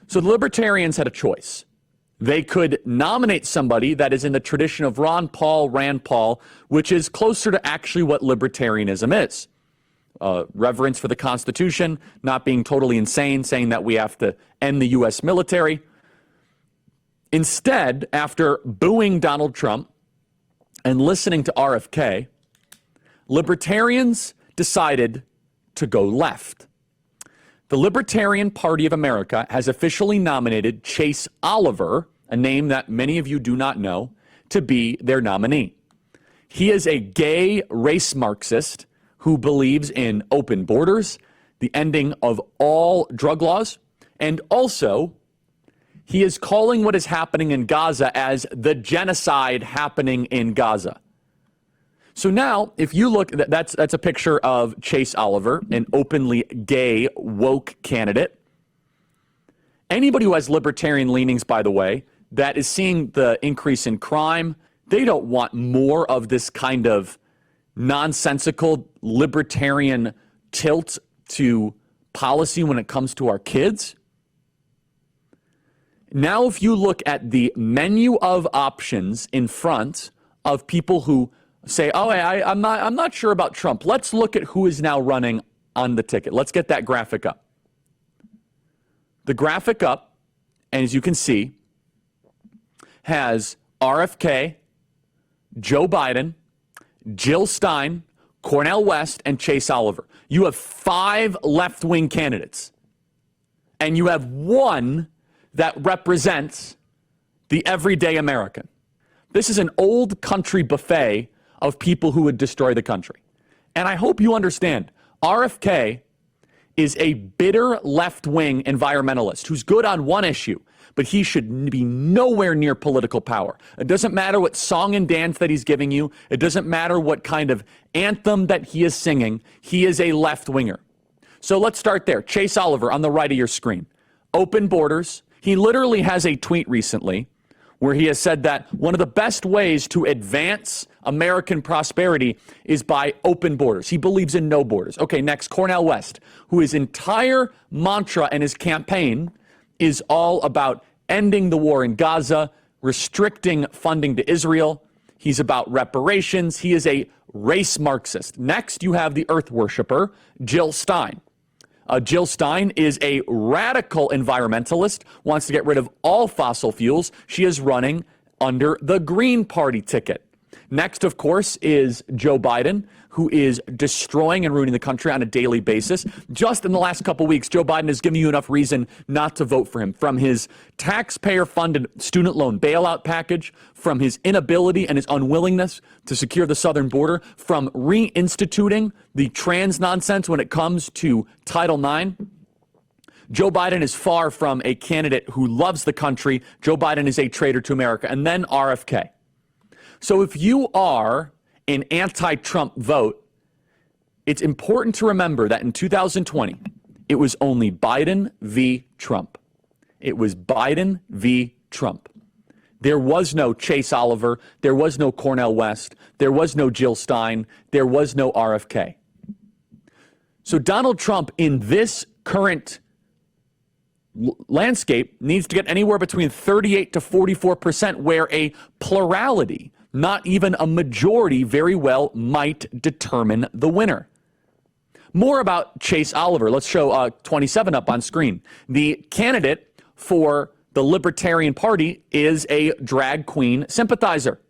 So the Libertarians had a choice. They could nominate somebody that is in the tradition of Ron Paul, Rand Paul, which is closer to actually what libertarianism is. Reverence for the Constitution, not being totally insane, saying that we have to end the U.S. military. Instead, after booing Donald Trump and listening to RFK, libertarians decided to go left. The Libertarian Party of America has officially nominated Chase Oliver, a name that many of you do not know, to be their nominee. He is a gay race Marxist who believes in open borders, the ending of all drug laws, and also he is calling what is happening in Gaza as the genocide happening in Gaza. So now, if you look, that's a picture of Chase Oliver, an openly gay, woke candidate. Anybody who has libertarian leanings, by the way, that is seeing the increase in crime, they don't want more of this kind of nonsensical libertarian tilt to policy when it comes to our kids. Now, if you look at the menu of options in front of people who say, oh, I'm not sure about Trump. Let's look at who is now running on the ticket. Let's get that graphic up. The graphic up, and as you can see, has RFK, Joe Biden, Jill Stein, Cornel West, and Chase Oliver. You have 5 left-wing candidates, and you have one that represents the everyday American. This is an old country buffet of people who would destroy the country. And I hope you understand, RFK is a bitter left-wing environmentalist who's good on one issue, but he should be nowhere near political power. It doesn't matter what song and dance that he's giving you. It doesn't matter what kind of anthem that he is singing. He is a left-winger. So let's start there. Chase Oliver on the right of your screen. Open borders. He literally has a tweet recently where he has said that one of the best ways to advance American prosperity is by open borders. He believes in no borders. Okay, next, Cornel West, who his entire mantra and his campaign is all about ending the war in Gaza, restricting funding to Israel. He's about reparations. He is a race Marxist. Next, you have the earth worshiper, Jill Stein. Jill Stein is a radical environmentalist, wants to get rid of all fossil fuels. She is running under the Green Party ticket. Next, of course, is Joe Biden, who is destroying and ruining the country on a daily basis. Just in the last couple weeks, Joe Biden has given you enough reason not to vote for him. From his taxpayer-funded student loan bailout package, from his inability and his unwillingness to secure the southern border, from reinstituting the trans nonsense when it comes to Title IX. Joe Biden is far from a candidate who loves the country. Joe Biden is a traitor to America. And then RFK. So if you are an anti-Trump vote, it's important to remember that in 2020, it was only Biden v. Trump. It was Biden v. Trump. There was no Chase Oliver. There was no Cornel West. There was no Jill Stein. There was no RFK. So Donald Trump in this current landscape needs to get anywhere between 38 to 44%, where a plurality, not even a majority, very well might determine the winner. More about Chase Oliver. Let's show 27 up on screen. The candidate for the Libertarian Party is a drag queen sympathizer.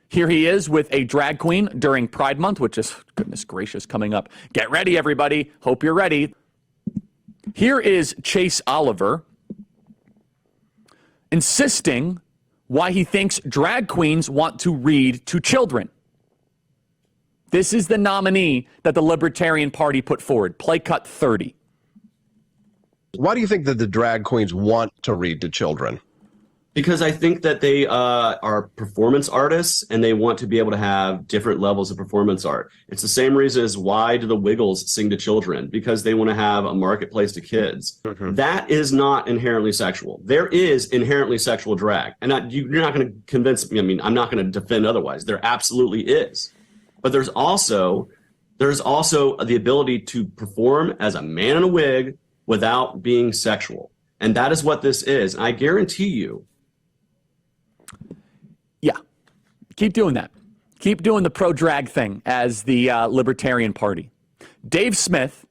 Here he is with a drag queen during Pride Month, which is, goodness gracious, coming up. Get ready, everybody. Hope you're ready. Here is Chase Oliver insisting why he thinks drag queens want to read to children. This is the nominee that the Libertarian Party put forward. Play cut 30. Why do you think that the drag queens want to read to children? Because I think that they are performance artists and they want to be able to have different levels of performance art. It's the same reason as why do the Wiggles sing to children? Because they want to have a marketplace to kids. Mm-hmm. That is not inherently sexual. There is inherently sexual drag. And you're not going to convince me. I mean, I'm not going to defend otherwise. There absolutely is. But there's also the ability to perform as a man in a wig without being sexual. And that is what this is. And I guarantee you. Yeah. Keep doing that. Keep doing the pro-drag thing as the Libertarian Party. Dave Smith,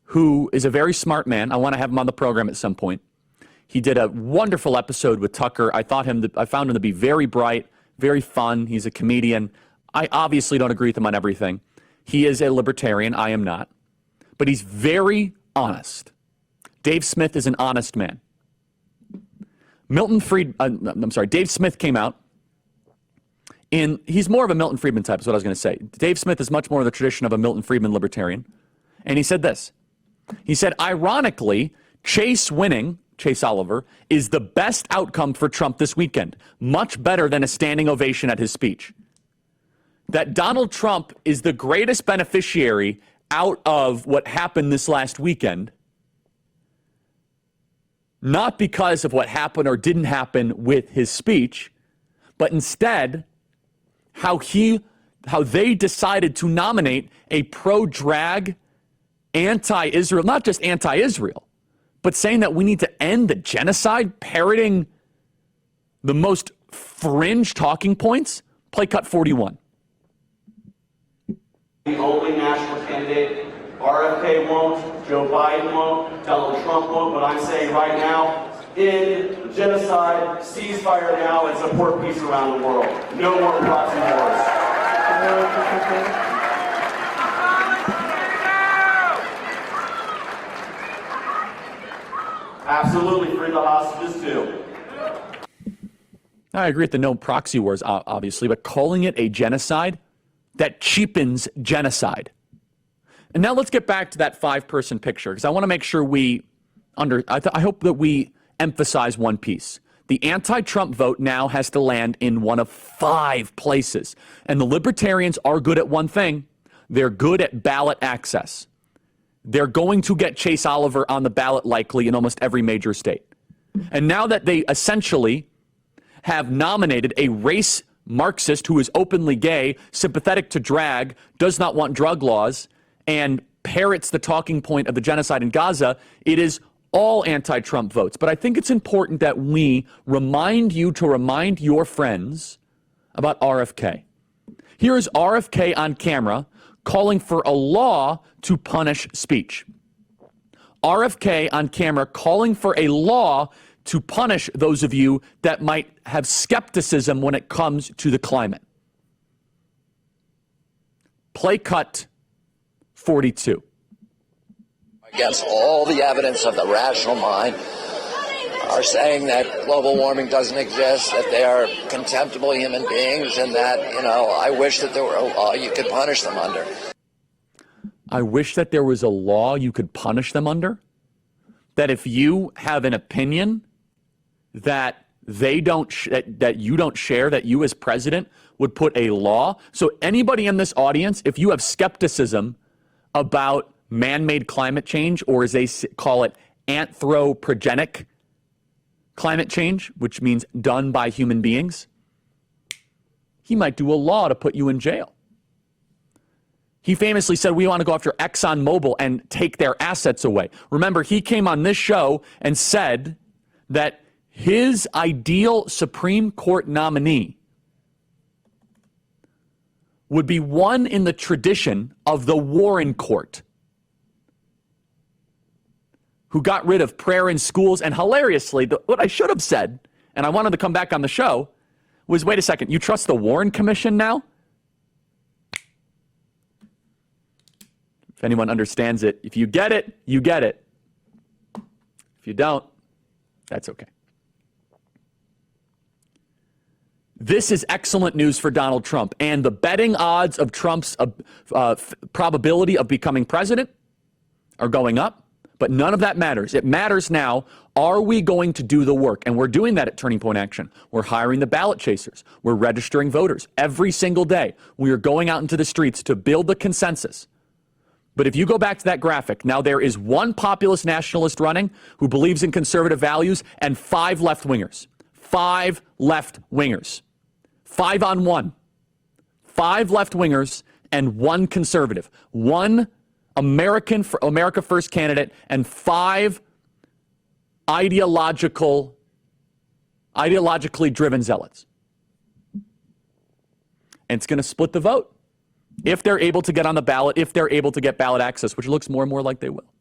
who is a very smart man. I want to have him on the program at some point. He did a wonderful episode with Tucker. I found him to be very bright, very fun. He's a comedian. I obviously don't agree with him on everything. He is a libertarian. I am not. But he's very honest. Dave Smith is an honest man. Dave Smith came out he's more of a Milton Friedman type is what I was going to say. Dave Smith is much more of the tradition of a Milton Friedman libertarian. And he said this. He said, ironically, Chase Oliver, is the best outcome for Trump this weekend. Much better than a standing ovation at his speech. That Donald Trump is the greatest beneficiary out of what happened this last weekend, not because of what happened or didn't happen with his speech, but instead how they decided to nominate a pro-drag, anti-Israel, not just anti-Israel, but saying that we need to end the genocide, parroting the most fringe talking points. Play cut 41. The only national candidate, RFK won't, Joe Biden won't, Donald Trump won't, but I'm saying right now, end genocide, ceasefire now, and support peace around the world. No more proxy wars. Absolutely, free the hostages too. I agree with the no proxy wars, obviously, but calling it a genocide, that cheapens genocide. And now let's get back to that 5-person picture, because I want to make sure I hope that we emphasize one piece. The anti-Trump vote now has to land in one of 5 places. And the Libertarians are good at one thing. They're good at ballot access. They're going to get Chase Oliver on the ballot likely in almost every major state. And now that they essentially have nominated a race Marxist who is openly gay, sympathetic to drag, does not want drug laws, and parrots the talking point of the genocide in Gaza, it is all anti-Trump votes. But I think it's important that we remind your friends about RFK. Here is RFK on camera calling for a law to punish speech. RFK on camera calling for a law to punish those of you that might have skepticism when it comes to the climate. Play cut 42. Against all the evidence of the rational mind are saying that global warming doesn't exist, that they are contemptible human beings, and that, I wish that there were a law you could punish them under. I wish that there was a law you could punish them under? That if you have an opinion that that you don't share, that you as president would put a law? So anybody in this audience, if you have skepticism about man-made climate change, or as they call it, anthropogenic climate change, which means done by human beings, he might do a law to put you in jail. He famously said, we want to go after ExxonMobil and take their assets away. Remember, he came on this show and said that his ideal Supreme Court nominee would be one in the tradition of the Warren Court, who got rid of prayer in schools. And hilariously, what I should have said, and I wanted to come back on the show, was, wait a second, you trust the Warren Commission now? If anyone understands it, if you get it, you get it. If you don't, that's okay. This is excellent news for Donald Trump, and the betting odds of Trump's probability of becoming president are going up. But none of that matters. It matters now, are we going to do the work? And we're doing that at Turning Point Action. We're hiring the ballot chasers. We're registering voters. Every single day, we are going out into the streets to build the consensus. But if you go back to that graphic, now there is one populist nationalist running who believes in conservative values and 5 left-wingers. 5 left-wingers. 5 on 1. 5 left-wingers and 1 conservative. 1 America First candidate and 5 ideologically driven zealots. And it's going to split the vote if they're able to get on the ballot, if they're able to get ballot access, which looks more and more like they will.